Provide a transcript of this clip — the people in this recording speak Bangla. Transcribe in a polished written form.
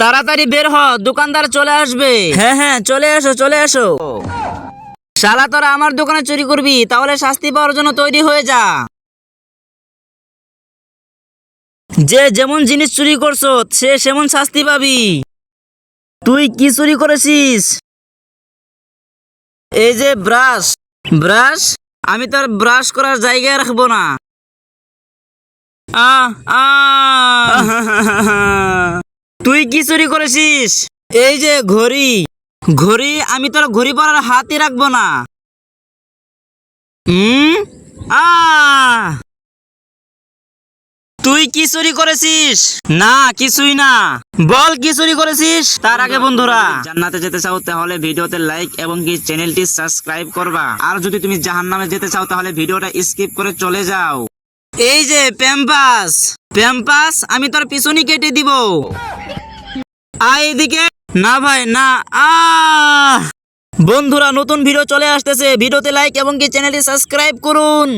তাড়াতাড়ি বের হ, দোকানদার চলে আসবে। হ্যাঁ হ্যাঁ, চলে এসো চলে এসো। শালা তোরা আমার দোকানে চুরি করবি, তাহলে শাস্তি পাওয়ার জন্য তৈরি হয়ে যা। যে যেমন জিনিস চুরি করছো সে সেমন শাস্তি পাবি। তুই কি চুরি করেছিস? এই যে ব্রাশ। ব্রাশ? আমি তোর ব্রাশ করার জায়গায় রাখবো না। আহ আহ তুই কি চুরি করেছিস? এই যে ঘড়ি। ঘড়ি? আমি তোর ঘড়ি পরার হাতই রাখবো না। হুম? আহ তুই কি চুরি করেছিস? না কিছুই না। বল কি চুরি করেছিস? তার আগে বন্ধুরা, জান্নাতে যেতে চাও তাহলে ভিডিওতে লাইক এবং কি চ্যানেলটি সাবস্ক্রাইব করবা। আর যদি তুমি জাহান্নামে যেতে চাও তাহলে ভিডিওটা স্কিপ করে চলে যাও। এই যে প্যাম্পাস। প্যাম্পাস আমি তোর পিছনই কেটে দিব। আয় এদিকে। না ভাই না। বন্ধুরা, নতুন ভিডিও চলে আসতেছে, ভিডিওতে লাইক এবং কি চ্যানেলটি সাবস্ক্রাইব করুন।